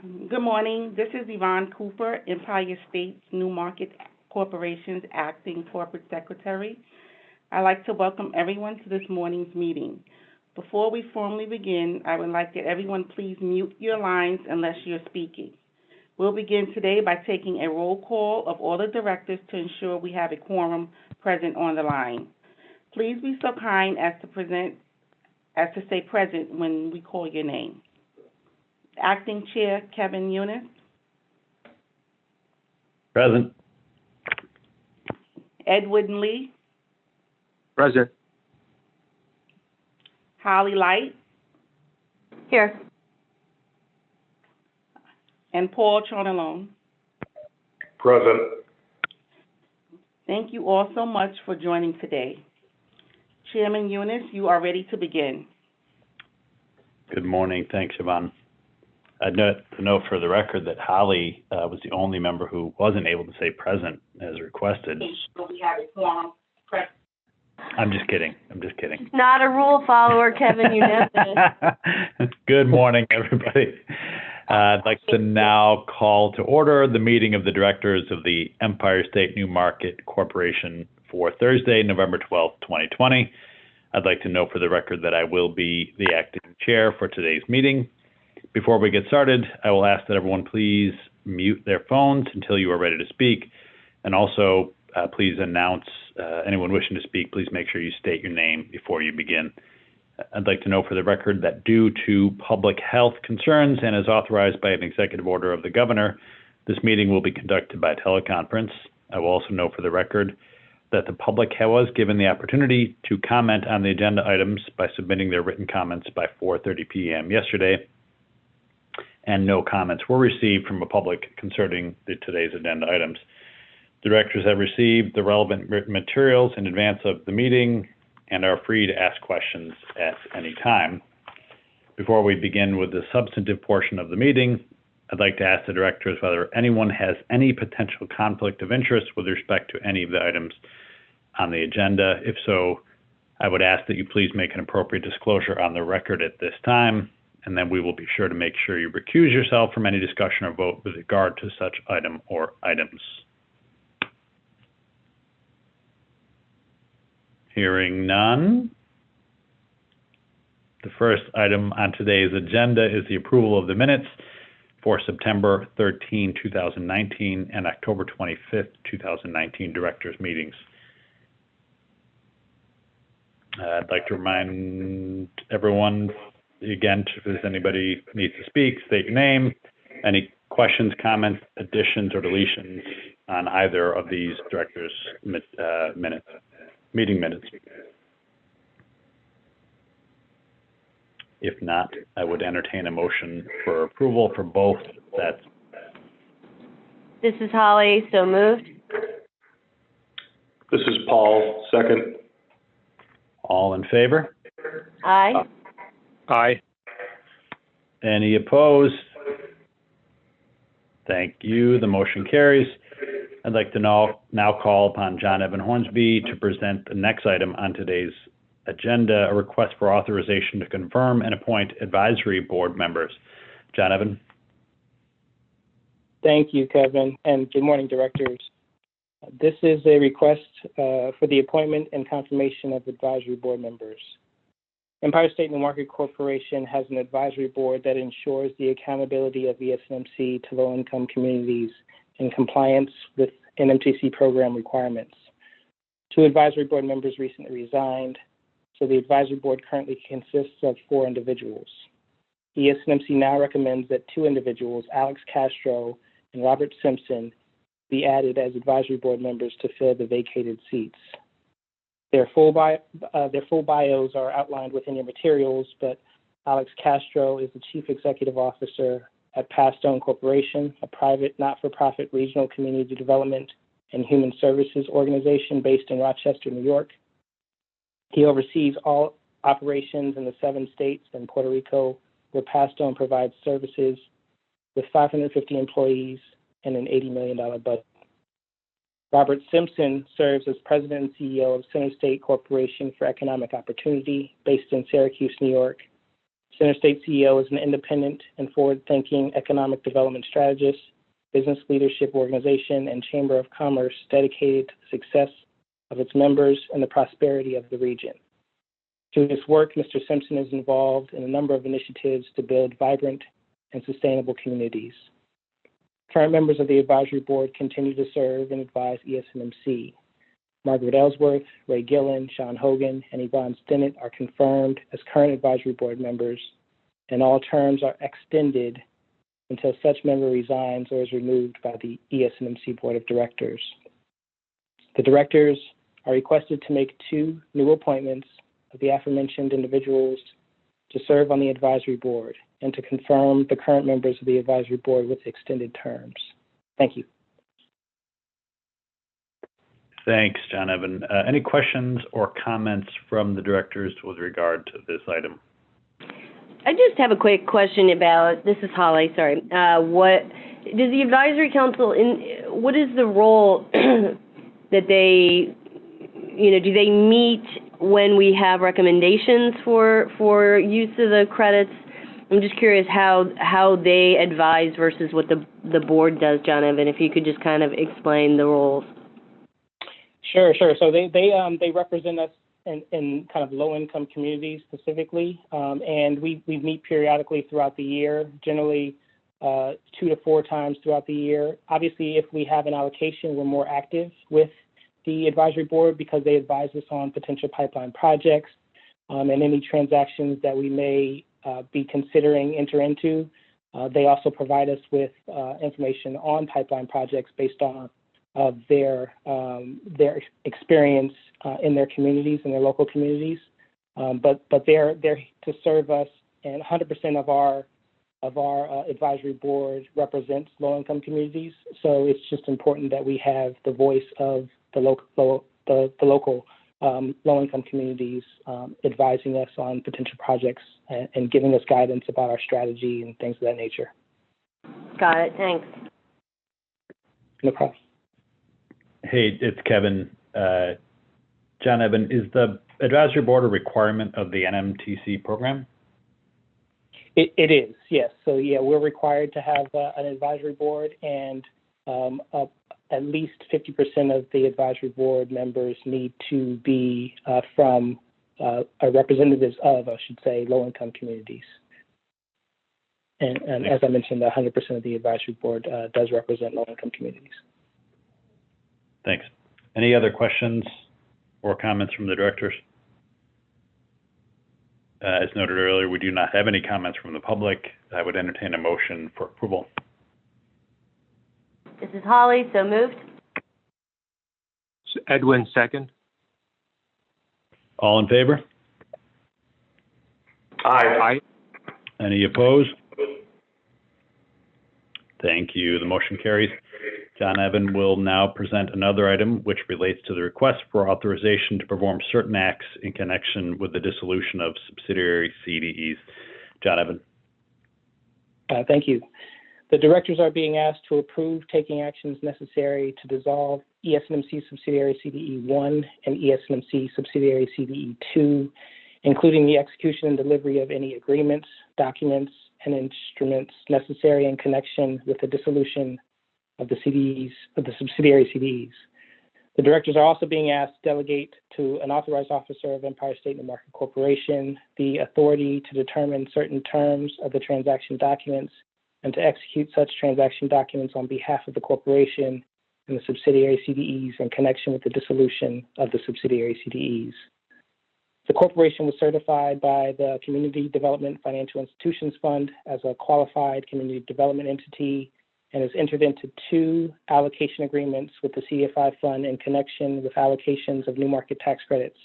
Good morning. This is Yvonne Cooper, Empire State's New Market Corporation's Acting Corporate Secretary. I'd like to welcome everyone to this morning's meeting. Before we formally begin, I would like that everyone please mute your lines unless you're speaking. We'll begin today by taking a roll call of all the directors to ensure we have a quorum present on the line. Please be so kind as to say present when we call your name. Acting Chair Kevin Eunice. Present. Edward Lee. Present. Holly Light. Here. And Paul Chonalone. Present. Thank you all so much for joining today. Chairman Eunice, you are ready to begin. Good morning. Thanks, Yvonne. I'd note for the record that Holly was the only member who wasn't able to say present as requested. So we have a quorum present. I'm just kidding. Not a rule follower, Kevin, you know this. Good morning, everybody. I'd like to now call to order the meeting of the directors of the Empire State New Market Corporation for Thursday, November 12th, 2020. I'd like to note for the record that I will be the acting chair for today's meeting. Before we get started, I will ask that everyone please mute their phones until you are ready to speak. And also, please announce anyone wishing to speak. Please make sure you state your name before you begin. I'd like to note for the record that due to public health concerns and as authorized by an executive order of the governor, this meeting will be conducted by teleconference. I will also note for the record that the public was given the opportunity to comment on the agenda items by submitting their written comments by 4:30 p.m. yesterday, and no comments were received from the public concerning today's agenda items. Directors have received the relevant written materials in advance of the meeting and are free to ask questions at any time. Before we begin with the substantive portion of the meeting, I'd like to ask the directors whether anyone has any potential conflict of interest with respect to any of the items on the agenda. If so, I would ask that you please make an appropriate disclosure on the record at this time, and then we will be sure to make sure you recuse yourself from any discussion or vote with regard to such item or items. Hearing none. The first item on today's agenda is the approval of the minutes for September 13, 2019 and October 25th, 2019 directors' meetings. I'd like to remind everyone again, if anybody needs to speak, state your name, any questions, comments, additions, or deletions on either of these directors' meeting minutes. If not, I would entertain a motion for approval for both sets. This is Holly, so moved. This is Paul, second. All in favor? Aye. Aye. Any opposed? Thank you. The motion carries. I'd like to now call upon John Evan Hornsby to present the next item on today's agenda, a request for authorization to confirm and appoint advisory board members. John Evan. Thank you, Kevin, and good morning, directors. This is a request for the appointment and confirmation of advisory board members. Empire State New Market Corporation has an advisory board that ensures the accountability of ESD to low-income communities in compliance with Nmtc program requirements. 2 advisory board members recently resigned, so the advisory board currently consists of 4 individuals. ESD now recommends that 2 individuals, Alex Castro and Robert Simpson, be added as advisory board members to fill the vacated seats. Their full bios are outlined within your materials, but Alex Castro is the Chief Executive Officer at Pastone Corporation, a private not-for-profit regional community development and human services organization based in Rochester, New York. He oversees all operations in the 7 states and Puerto Rico, where Pastone provides services, with 550 employees and an $80 million budget. Robert Simpson serves as President and CEO of Center State Corporation for Economic Opportunity, based in Syracuse, New York. Center State CEO is an independent and forward-thinking economic development strategist, business leadership organization, and chamber of commerce dedicated to the success of its members and the prosperity of the region. Through this work, Mr. Simpson is involved in a number of initiatives to build vibrant and sustainable communities. Current members of the advisory board continue to serve and advise ESNMC. Margaret Ellsworth, Ray Gillen, Sean Hogan, and Yvonne Stinnett are confirmed as current advisory board members, and all terms are extended until such member resigns or is removed by the ESNMC Board of Directors. The directors are requested to make 2 new appointments of the aforementioned individuals to serve on the advisory board and to confirm the current members of the advisory board with extended terms. Thank you. Thanks, John Evan. Any questions or comments from the directors with regard to this item? I just have a quick question about, this is Holly, sorry. What does the advisory council, what is the role that they, do they meet when we have recommendations for use of the credits? I'm just curious how they advise versus what the board does, John Evan, if you could just kind of explain the roles. Sure. So they represent us in kind of low-income communities specifically, and we meet periodically throughout the year, generally 2 to 4 times throughout the year. Obviously, if we have an allocation, we're more active with the advisory board because they advise us on potential pipeline projects and any transactions that we may be considering enter into. They also provide us with information on pipeline projects based on their experience in their communities, in their local communities. But they're to serve us, and 100% of our advisory board represents low-income communities. So it's just important that we have the voice of the local low-income communities advising us on potential projects and giving us guidance about our strategy and things of that nature. Got it. Thanks. No problem. Hey, it's Kevin. John Evan, is the advisory board a requirement of the Nmtc program? It is, yes. So, yeah, we're required to have an advisory board, and at least 50% of the advisory board members need to be from representatives of, I should say, low-income communities. And as I mentioned, 100% of the advisory board does represent low-income communities. Thanks. Any other questions or comments from the directors? As noted earlier, we do not have any comments from the public. I would entertain a motion for approval. This is Holly, so moved. Edwin, second. All in favor? Aye. Any opposed? Thank you. The motion carries. John Evan will now present another item which relates to the request for authorization to perform certain acts in connection with the dissolution of subsidiary CDEs. John Evan. Thank you. The directors are being asked to approve taking actions necessary to dissolve ESNMC subsidiary CDE 1 and ESNMC subsidiary CDE 2, including the execution and delivery of any agreements, documents, and instruments necessary in connection with the dissolution of the CDEs, of the subsidiary CDEs. The directors are also being asked to delegate to an authorized officer of Empire State Newmarket Corporation the authority to determine certain terms of the transaction documents and to execute such transaction documents on behalf of the corporation and the subsidiary CDEs in connection with the dissolution of the subsidiary CDEs. The corporation was certified by the Community Development Financial Institutions Fund as a qualified community development entity and has entered into 2 allocation agreements with the CDFI fund in connection with allocations of new market tax credits.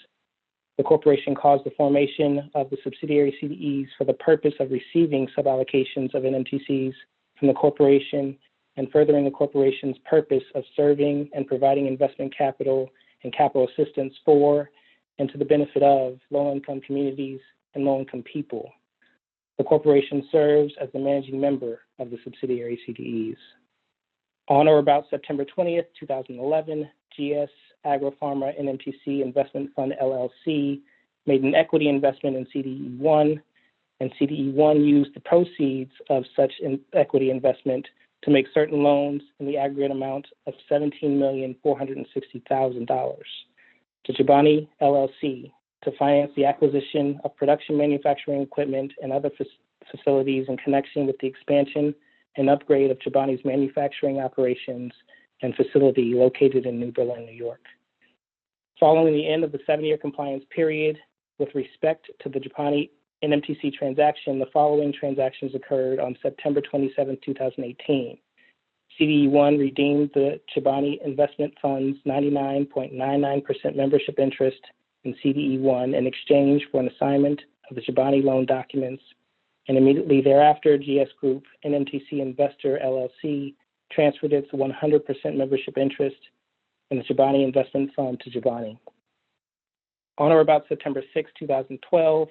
The corporation caused the formation of the subsidiary CDEs for the purpose of receiving suballocations of Nmtcs from the corporation and furthering the corporation's purpose of serving and providing investment capital and capital assistance for and to the benefit of low-income communities and low-income people. The corporation serves as the managing member of the subsidiary CDEs. On or about September 20th, 2011, GS Agropharma Nmtc Investment Fund LLC made an equity investment in CDE 1 and CDE1 used the proceeds of such equity investment to make certain loans in the aggregate amount of $17,460,000 to Chobani LLC to finance the acquisition of production manufacturing equipment and other facilities in connection with the expansion and upgrade of Chobani's manufacturing operations and facility located in New Berlin, New York. Following the end of the 7-year compliance period, with respect to the Chobani Nmtc transaction, the following transactions occurred on September 27, 2018. CDE1 redeemed the Chobani Investment Fund's 99.99% membership interest in CDE1 in exchange for an assignment of the Chobani loan documents, and immediately thereafter, GS Group Nmtc Investor LLC transferred its 100% membership interest in the Chobani Investment Fund to Chobani. On or about September 6, 2012,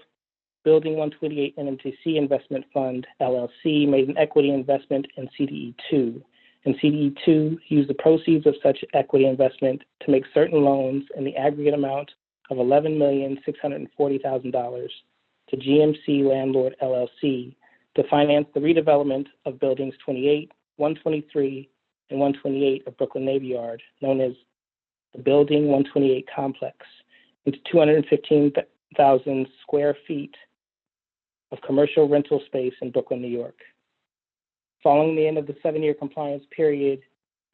Building 128 Nmtc Investment Fund LLC made an equity investment in CDE2, and CDE2 used the proceeds of such equity investment to make certain loans in the aggregate amount of $11,640,000 to GMC Landlord LLC to finance the redevelopment of Buildings 28, 123, and 128 of Brooklyn Navy Yard, known as the Building 128 Complex, into 215,000 square feet of commercial rental space in Brooklyn, New York. Following the end of the 7-year compliance period,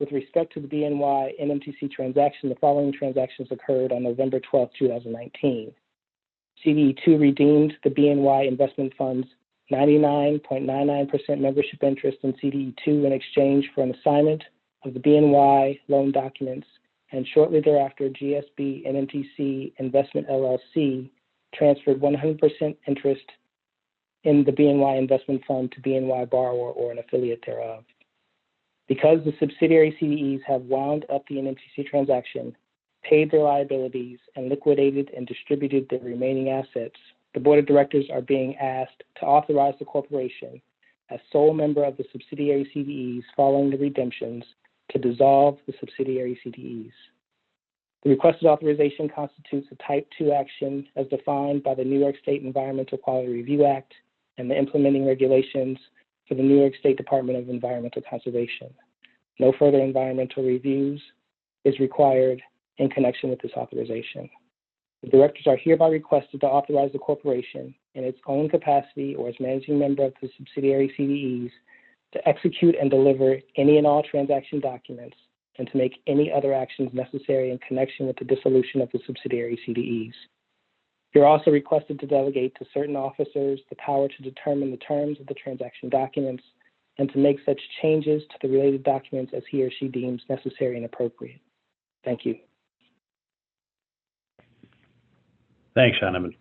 with respect to the BNY Nmtc transaction, the following transactions occurred on November 12, 2019. CDE2 redeemed the BNY Investment Fund's 99.99% membership interest in CDE2 in exchange for an assignment of the BNY loan documents, and shortly thereafter, GSB Nmtc Investment LLC transferred 100% interest in the BNY Investment Fund to BNY borrower or an affiliate thereof. Because the subsidiary CDEs have wound up the Nmtc transaction, paid their liabilities, and liquidated and distributed their remaining assets, the Board of Directors are being asked to authorize the corporation, as sole member of the subsidiary CDEs following the redemptions, to dissolve the subsidiary CDEs. The requested authorization constitutes a Type 2 action as defined by the New York State Environmental Quality Review Act and the implementing regulations for the New York State Department of Environmental Conservation. No further environmental reviews is required in connection with this authorization. The directors are hereby requested to authorize the corporation in its own capacity or as managing member of the subsidiary CDEs to execute and deliver any and all transaction documents and to make any other actions necessary in connection with the dissolution of the subsidiary CDEs. You're also requested to delegate to certain officers the power to determine the terms of the transaction documents and to make such changes to the related documents as he or she deems necessary and appropriate. Thank you. Thanks, Donovan.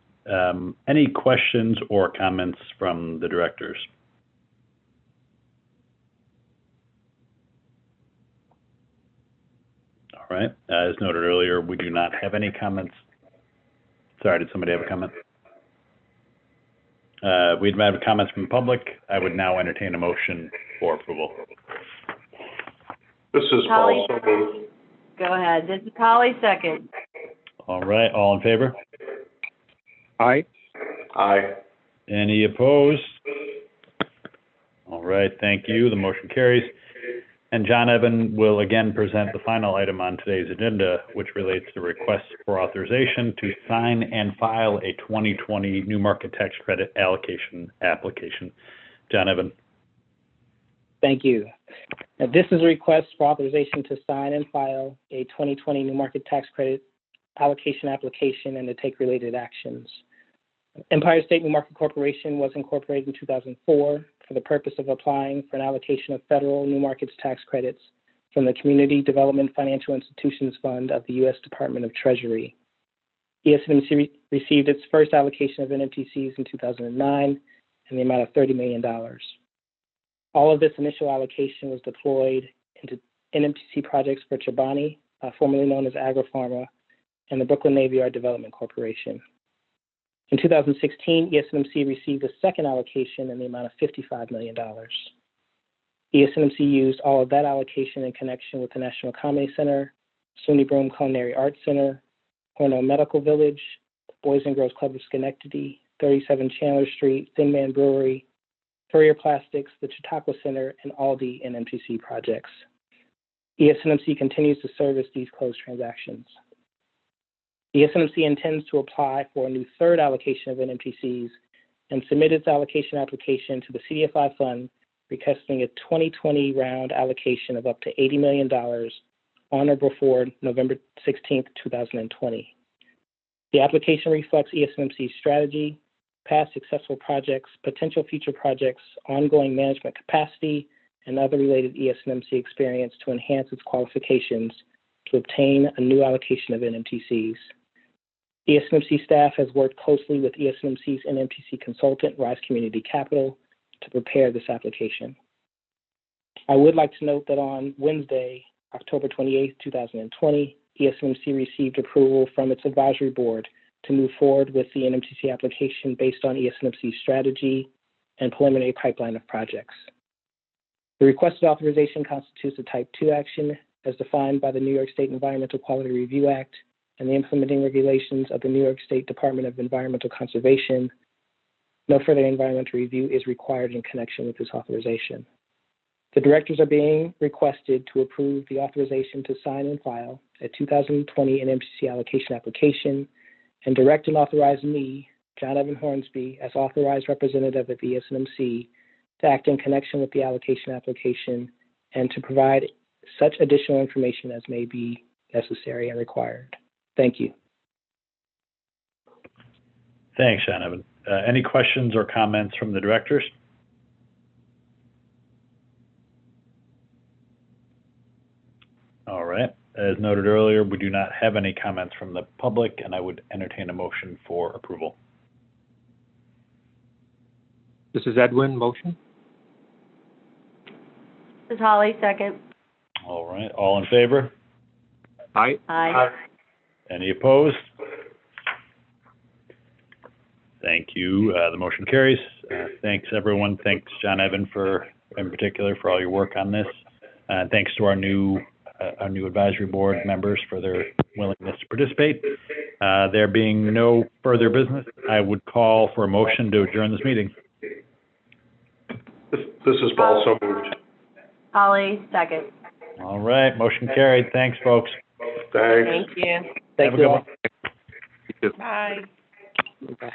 Any questions or comments from the directors? All right. As noted earlier, we do not have any comments. Sorry, did somebody have a comment? We do not have comments from the public. I would now entertain a motion for approval. This is Paul. So moved. Go ahead. This is Polly, second. All right. All in favor? Aye. Aye. Any opposed? All right. Thank you. The motion carries. And John Evan will again present the final item on today's agenda, which relates to requests for authorization to sign and file a 2020 New Market Tax Credit Allocation application. John Evan. Thank you. Now, this is a request for authorization to sign and file a 2020 New Market Tax Credit Allocation application and to take related actions. Empire State New Market Corporation was incorporated in 2004 for the purpose of applying for an allocation of federal New Markets tax credits from the Community Development Financial Institutions Fund of the U.S. Department of Treasury. ESNMC received its first allocation of NMTCs in 2009 in the amount of $30 million. All of this initial allocation was deployed into NMTC projects for Chobani, formerly known as AgriPharma, and the Brooklyn Navy Yard Development Corporation. In 2016, ESNMC received a second allocation in the amount of $55 million. ESNMC used all of that allocation in connection with the National Comedy Center, SUNY Broome Culinary Arts Center, Horno Medical Village, Boys and Girls Club of Schenectady, 37 Chandler Street, Thin Man Brewery, Courier Plastics, the Chautauqua Center, and Aldi Nmtc projects. ESNMC continues to service these closed transactions. ESNMC intends to apply for a new third allocation of Nmtcs and submit its allocation application to the CDFI fund, requesting a 2020 round allocation of up to $80 million on or before November 16, 2020. The application reflects ESNMC's strategy, past successful projects, potential future projects, ongoing management capacity, and other related ESNMC experience to enhance its qualifications to obtain a new allocation of Nmtcs. ESNMC staff has worked closely with ESNMC's Nmtc consultant, Rise Community Capital, to prepare this application. I would like to note that on Wednesday, October 28, 2020, ESNMC received approval from its advisory board to move forward with the Nmtc application based on ESNMC's strategy and preliminary pipeline of projects. The requested authorization constitutes a Type 2 action as defined by the New York State Environmental Quality Review Act and the implementing regulations of the New York State Department of Environmental Conservation. No further environmental review is required in connection with this authorization. The directors are being requested to approve the authorization to sign and file a 2020 Nmtc allocation application and direct and authorize me, John Evan Hornsby, as authorized representative of ESNMC to act in connection with the allocation application and to provide such additional information as may be necessary and required. Thank you. Thanks, John Evan. Any questions or comments from the directors? All right. As noted earlier, we do not have any comments from the public, and I would entertain a motion for approval. This is Edwin, motion. This is Holly, second. All right. All in favor? Aye. Aye. Any opposed? Thank you. The motion carries. Thanks, everyone. Thanks, John Evan, in particular, for all your work on this. Thanks to our new advisory board members for their willingness to participate. There being no further business, I would call for a motion to adjourn this meeting. This is Paul, so moved. Holly, second. All right. Motion carried. Thanks, folks. Thanks. Thank you. Thank Have a you good all. one. You too. Bye. Bye.